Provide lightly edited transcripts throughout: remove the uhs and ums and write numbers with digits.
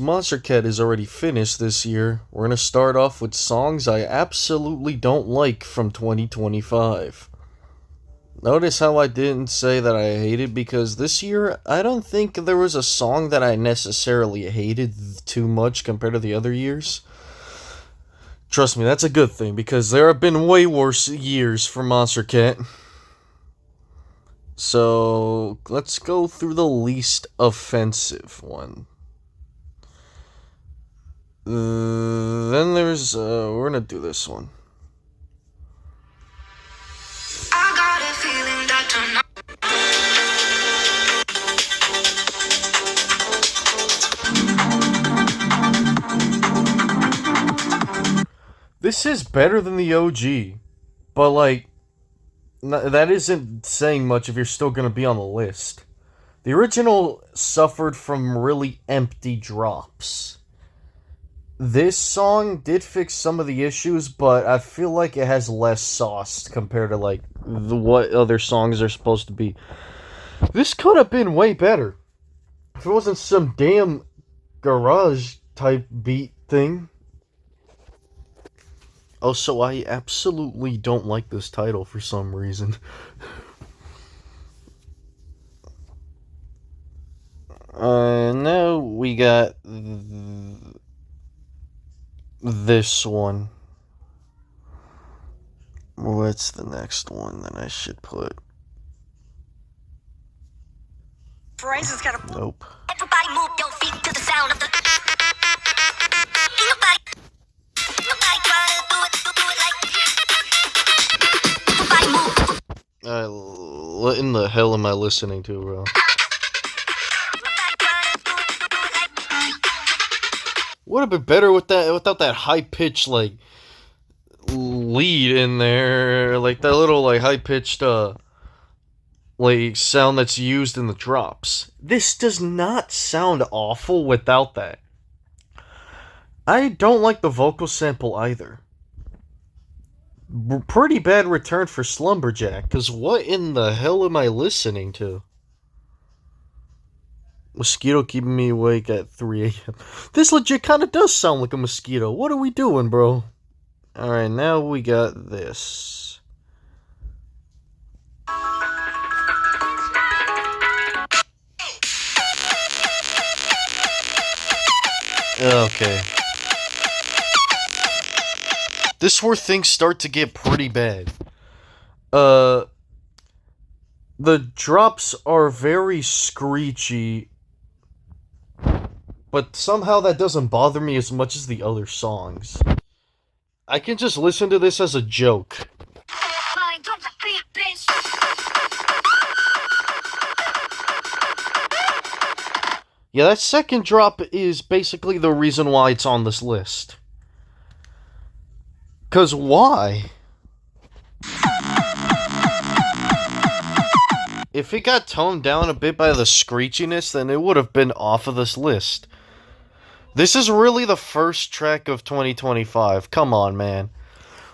Monstercat is already finished this year, we're gonna start off with songs I absolutely don't like from 2025. Notice how I didn't say that I hated, because this year I don't think there was a song that I necessarily hated too much compared to the other years. Trust me, that's a good thing, because there have been way worse years for Monstercat. So, let's go through the least offensive one. Then there's, we're gonna do this one. I got a feeling that tonight. This is better than the OG, but like, that isn't saying much if you're still gonna be on the list. The original suffered from really empty drops. This song did fix some of the issues, but I feel like it has less sauce compared to like what other songs are supposed to be. This could have been way better if it wasn't some damn garage type beat thing. Also, I absolutely don't like this title for some reason. Now we got this one. What's the next one that I should put? Nope. Everybody move your feet to the sound of the. Nobody try to do it like. Everybody move. What in the hell am I listening to, bro? Would have been better with that, without that high pitched like lead in there, like that little like high pitched like sound that's used in the drops. This does not sound awful without that. I don't like the vocal sample either. Pretty bad return for Slumberjack, because what in the hell am I listening to? Mosquito keeping me awake at 3 a.m. This legit kind of does sound like a mosquito. What are we doing, bro? Alright, now we got this. Okay. This is where things start to get pretty bad. The drops are very screechy, but somehow that doesn't bother me as much as the other songs. I can just listen to this as a joke. Yeah, that second drop is basically the reason why it's on this list. 'Cause why? If it got toned down a bit by the screechiness, then it would have been off of this list. This is really the first track of 2025. Come on, man.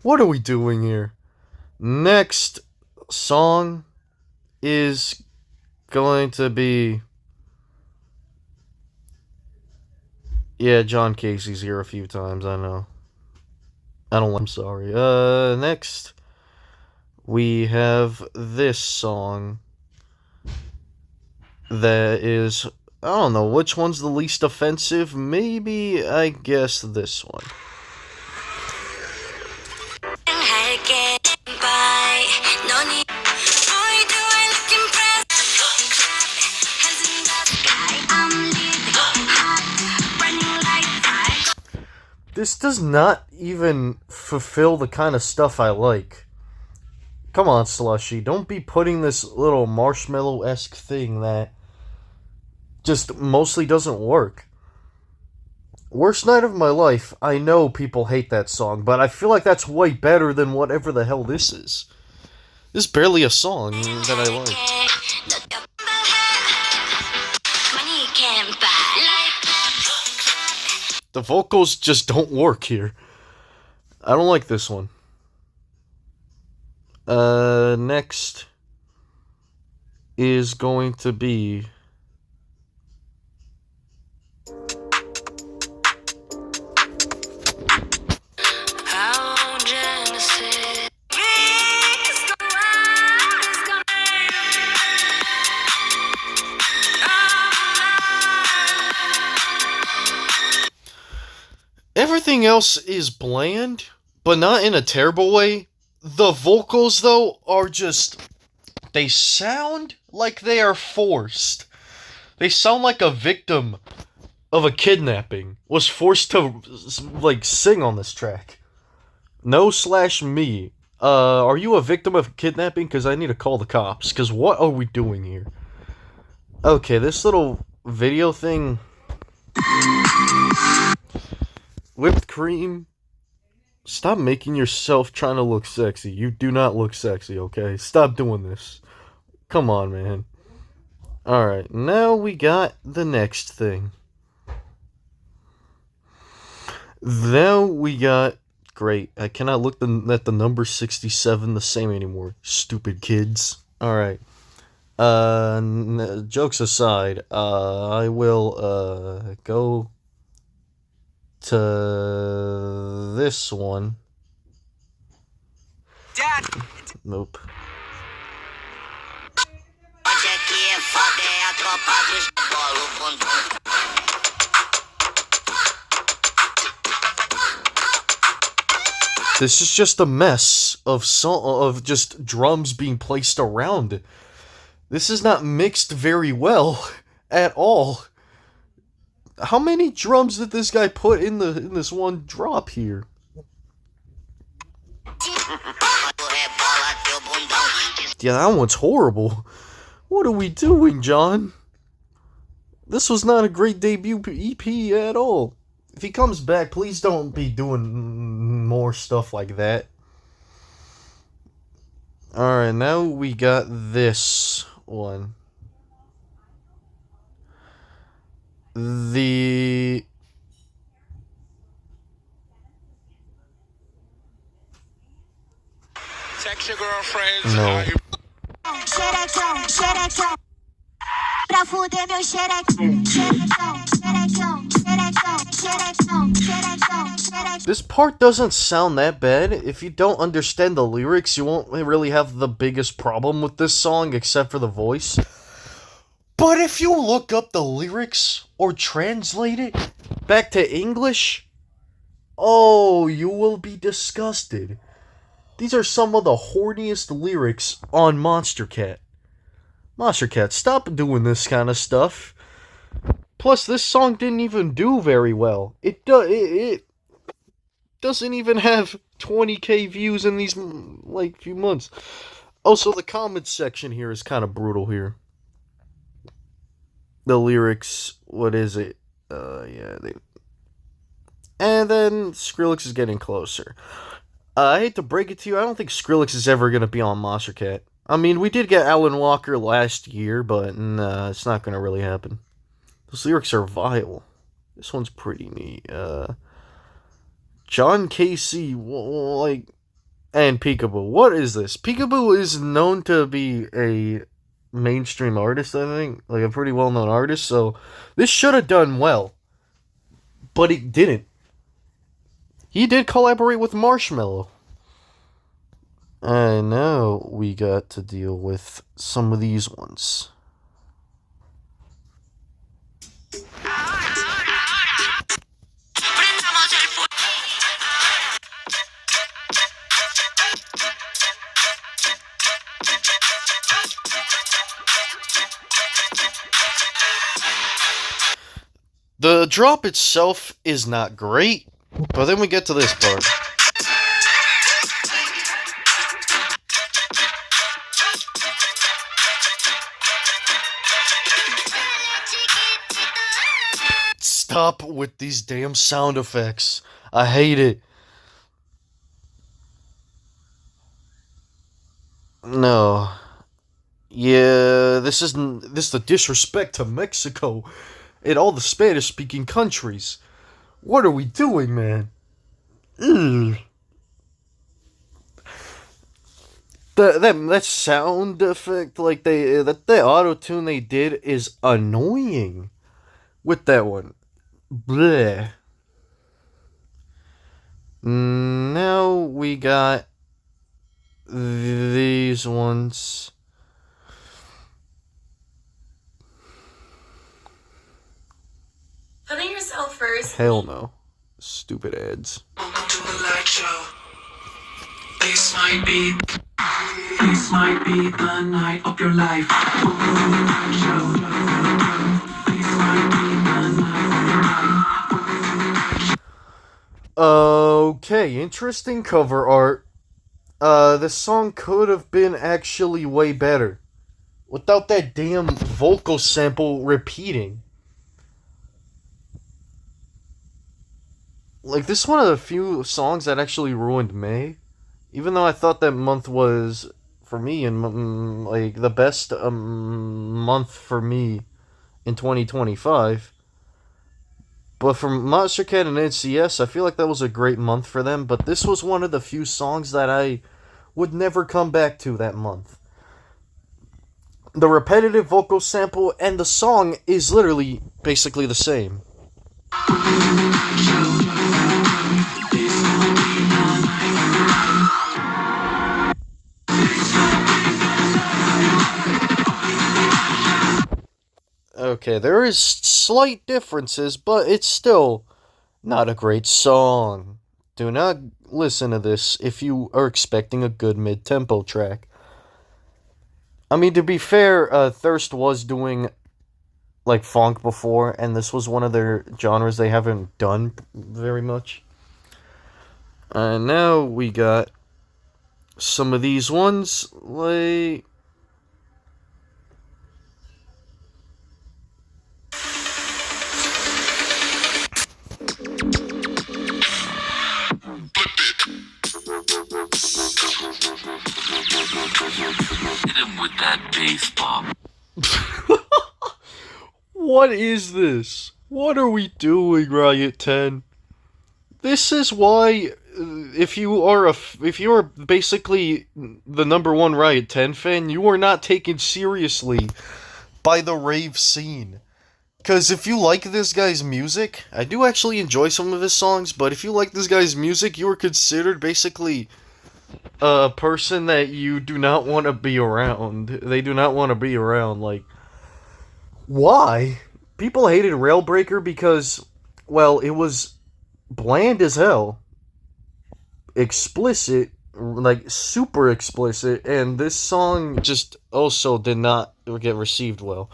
What are we doing here? Next song is going to be... Yeah, John Casey's here a few times, I know. I'm sorry. Next, we have this song that is, I don't know, which one's the least offensive? Maybe, I guess, this one. This does not even fulfill the kind of stuff I like. Come on, Slushy. Don't be putting this little marshmallow-esque thing that just mostly doesn't work. Worst Night of My Life. I know people hate that song, but I feel like that's way better than whatever the hell this is. This is barely a song that I like. The vocals just don't work here. I don't like this one. Next is going to be Everything else is bland, but not in a terrible way. The vocals, though, are just... They sound like they are forced. They sound like a victim of a kidnapping was forced to, like, sing on this track. No/me. Are you a victim of kidnapping? Because I need to call the cops. Because what are we doing here? Okay, this little video thing... Whipped cream. Stop making yourself trying to look sexy. You do not look sexy, okay? Stop doing this. Come on, man. Alright, now we got the next thing. Now we got... Great. I cannot look at the number 67 the same anymore. Stupid kids. Alright. Jokes aside, I will, go to this one. Dad. Nope. This is just a mess of just drums being placed around. This is not mixed very well at all. How many drums did this guy put in this one drop here? Yeah, that one's horrible. What are we doing, John? This was not a great debut EP at all. If he comes back, please don't be doing more stuff like that. Alright, now we got this one. Text your girlfriends. No. This part doesn't sound that bad. If you don't understand the lyrics, you won't really have the biggest problem with this song, except for the voice. But if you look up the lyrics, or translate it back to English, oh, you will be disgusted. These are some of the horniest lyrics on Monstercat. Monstercat, stop doing this kind of stuff. Plus, this song didn't even do very well. It doesn't even have 20k views in these, like, few months. Also, the comments section here is kind of brutal here. The lyrics, what is it? And then Skrillex is getting closer. I hate to break it to you, I don't think Skrillex is ever going to be on Monstercat. I mean, we did get Alan Walker last year, but nah, it's not going to really happen. Those lyrics are vile. This one's pretty neat. John Casey, like, and Peekaboo. What is this? Peekaboo is known to be a mainstream artist, I think. Like, a pretty well-known artist, so this should have done well. But it didn't. He did collaborate with Marshmello. And now we got to deal with some of these ones. The drop itself is not great, but then we get to this part. Stop with these damn sound effects. I hate it. No. Yeah, this is the disrespect to Mexico and all the Spanish-speaking countries. What are we doing, man? Ugh. That sound effect, like that auto-tune they did is annoying. With that one. Bleh. Now we got these ones. Putting yourself first. Hell no. Stupid ads. Welcome to the light show. This might be the night of your life. Welcome to the light show. This might be the night of your life. Okay, interesting cover art. This song could have been actually way better without that damn vocal sample repeating. Like, this is one of the few songs that actually ruined May. Even though I thought that month was, for me, and like the best month for me in 2025. But for Monstercat and NCS, I feel like that was a great month for them. But this was one of the few songs that I would never come back to that month. The repetitive vocal sample and the song is literally basically the same. Okay, there is slight differences, but it's still not a great song. Do not listen to this if you are expecting a good mid-tempo track. I mean, to be fair, Thirst was doing like funk before, and this was one of their genres they haven't done very much. And now we got some of these ones, like... Hit him with that bass bomb. What is this? What are we doing, Riot 10? This is why, if you are basically the number one Riot 10 fan, you are not taken seriously by the rave scene. Because if you like this guy's music, I do actually enjoy some of his songs, but if you like this guy's music, you are considered basically a person that you do not want to be around. They do not want to be around, like... Why? People hated Railbreaker because, well, it was bland as hell. Explicit, like super explicit, and this song just also did not get received well.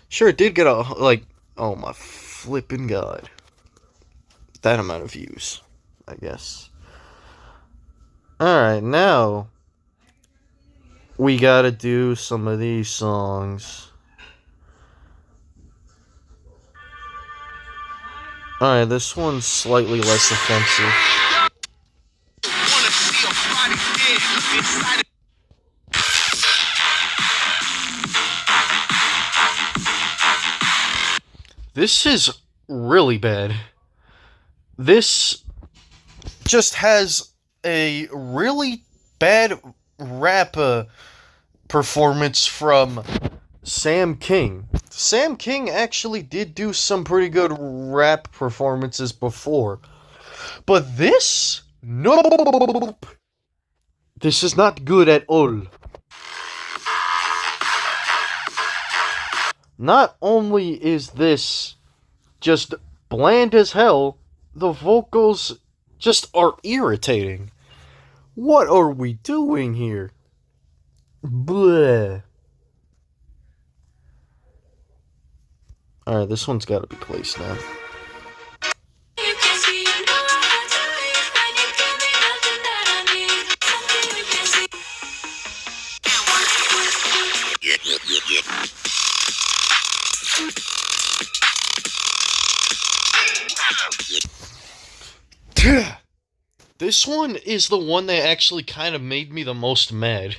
Sure, it did get a, like, oh my flippin' god. That amount of views, I guess. Alright, now we gotta do some of these songs. Alright, this one's slightly less offensive. This is really bad. This just has a really bad rap performance from Sam King. Sam King actually did do some pretty good rap performances before. But this? Nope. This is not good at all. Not only is this just bland as hell, the vocals just are irritating. What are we doing here? Bleh. Alright, this one's gotta be placed now. This one is the one that actually kind of made me the most mad.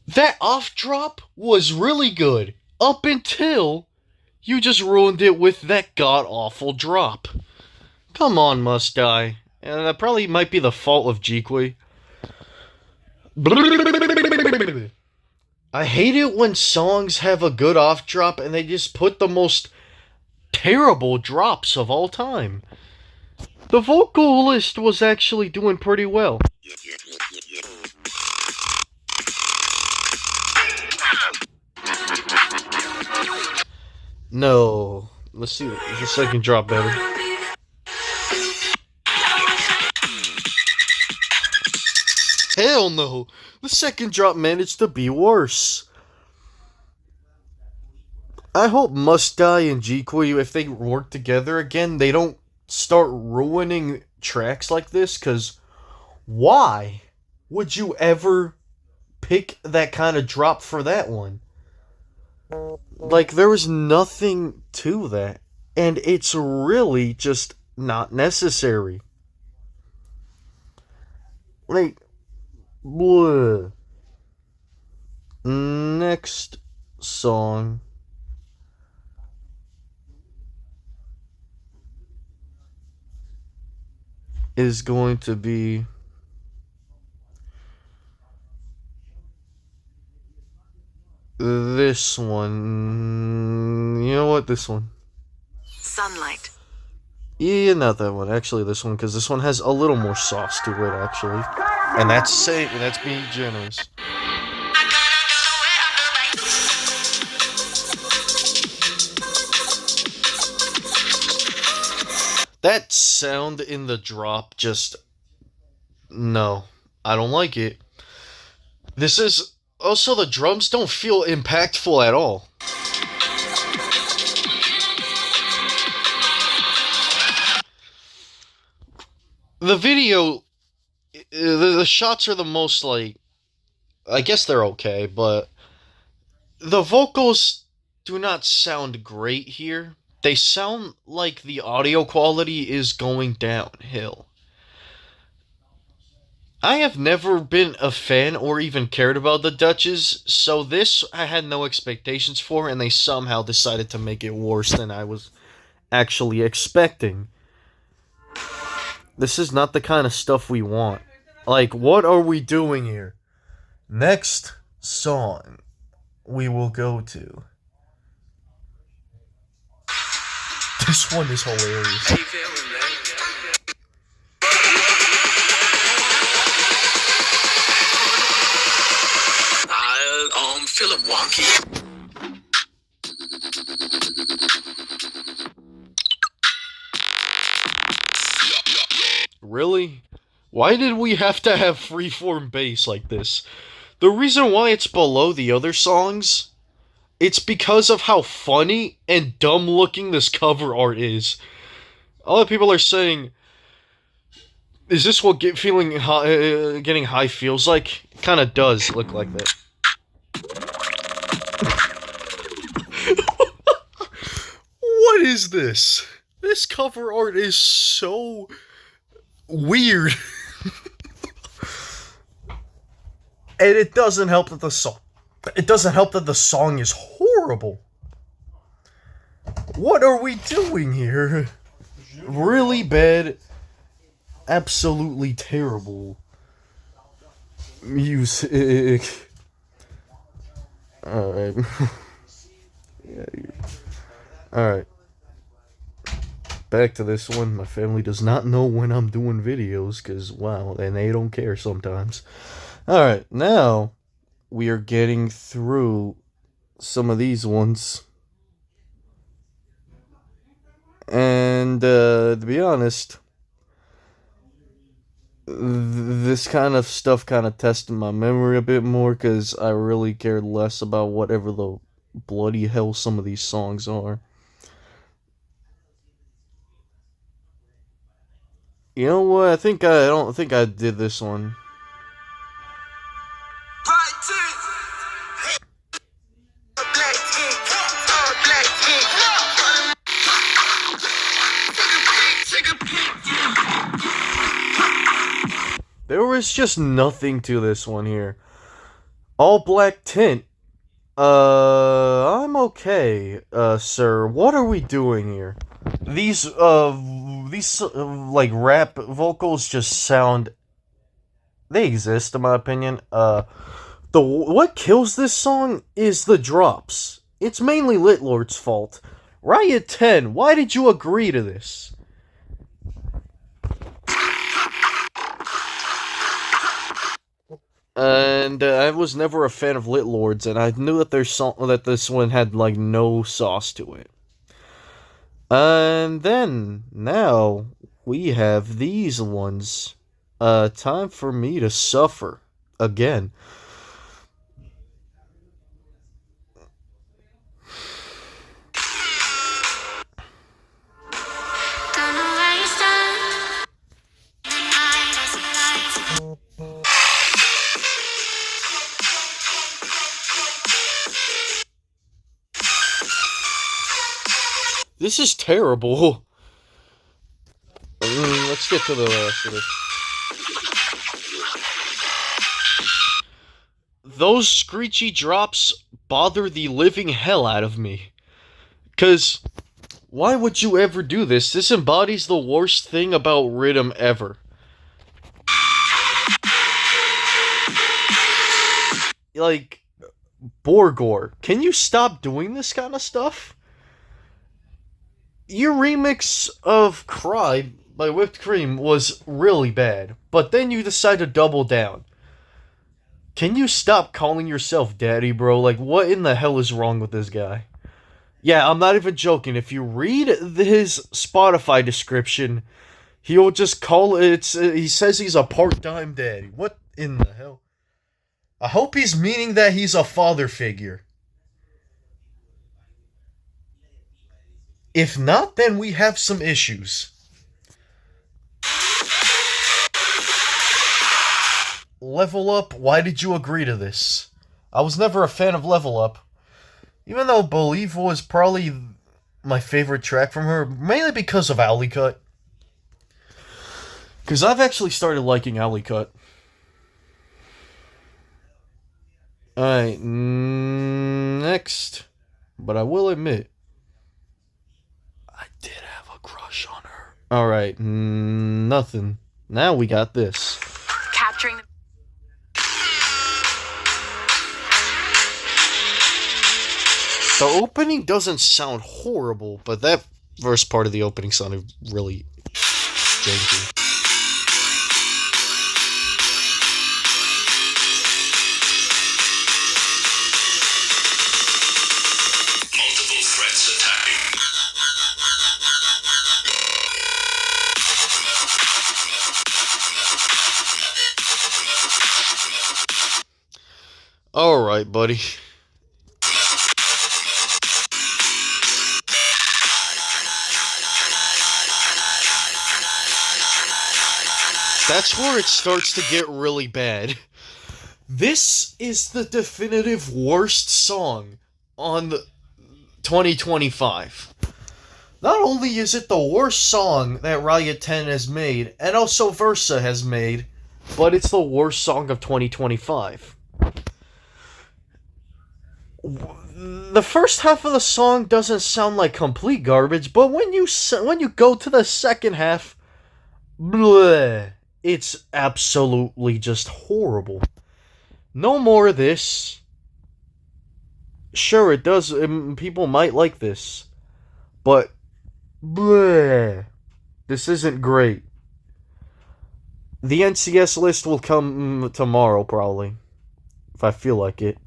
That off drop was really good, up until you just ruined it with that god-awful drop. Come on, Must Die. And that probably might be the fault of Jeekwe. I hate it when songs have a good off drop and they just put the most terrible drops of all time. The vocalist was actually doing pretty well. No. Let's see if the second drop better. Hell no. The second drop managed to be worse. I hope Must Die and Jikui, if they work together again, they don't start ruining tracks like this, because why would you ever pick that kind of drop for that one? Like, there was nothing to that, and it's really just not necessary. Like, bleh. Next song is going to be this one. You know what? This one. Sunlight. Yeah, not that one. Actually, this one, because this one has a little more sauce to it, actually. And that's being generous. That sound in the drop just... No. I don't like it. This is... Also, the drums don't feel impactful at all. The video... The shots are the most, like... I guess they're okay, but... The vocals do not sound great here. They sound like the audio quality is going downhill. I have never been a fan or even cared about the Dutches, so this I had no expectations for, and they somehow decided to make it worse than I was actually expecting. This is not the kind of stuff we want. Like, what are we doing here? Next song we will go to. This one is hilarious. I'm feeling wonky. Really? Why did we have to have freeform bass like this? The reason why it's below the other songs, it's because of how funny and dumb looking this cover art is. A lot of people are saying, is this what getting high feels like? It kind of does look like that. What is this? This cover art is so weird. And it doesn't help that the song is horrible. What are we doing here? Really bad, absolutely terrible music. Alright. Alright. Back to this one. My family does not know when I'm doing videos, because, wow, and they don't care sometimes. Alright, now we are getting through some of these ones. And, to be honest, this kind of stuff kind of tested my memory a bit more, because I really cared less about whatever the bloody hell some of these songs are. You know what? I don't think I did this one. There was just nothing to this one here. All black tint. I'm okay, sir. What are we doing here? These like rap vocals just sound. They exist, in my opinion. What kills this song is the drops. It's mainly Litlord's fault. Riot 10, why did you agree to this? And I was never a fan of Litlords, and I knew that that this one had like no sauce to it. And then now we have these ones. Time for me to suffer. again. This is terrible. Let's get to the rest of this. Those screechy drops bother the living hell out of me. 'Cause why would you ever do this? This embodies the worst thing about rhythm ever. Like, Borgor, can you stop doing this kind of stuff? Your remix of Cry by Whipped Cream was really bad, but then you decide to double down. Can you stop calling yourself daddy, bro? Like, what in the hell is wrong with this guy? Yeah, I'm not even joking. If you read his Spotify description, he'll just call it. He says he's a part-time daddy. What in the hell? I hope he's meaning that he's a father figure. If not, then we have some issues. Level Up, why did you agree to this? I was never a fan of Level Up. Even though Believe was probably my favorite track from her, mainly because of Alley Cut. Because I've actually started liking Alley Cut. Alright, next. But I will admit, I did have a crush on her. Alright, nothing. Now we got this. Capturing the... The opening doesn't sound horrible, but that first part of the opening sounded really janky. Multiple threats attacking. Alright, buddy. That's where it starts to get really bad. This is the definitive worst song on the 2025. Not only is it the worst song that Riot 10 has made, and also Versa has made, but it's the worst song of 2025. The first half of the song doesn't sound like complete garbage, but when you go to the second half, bleh, it's absolutely just horrible. No more of this. Sure, it does. People might like this, but bleh, this isn't great. The NCS list will come tomorrow, probably, if I feel like it.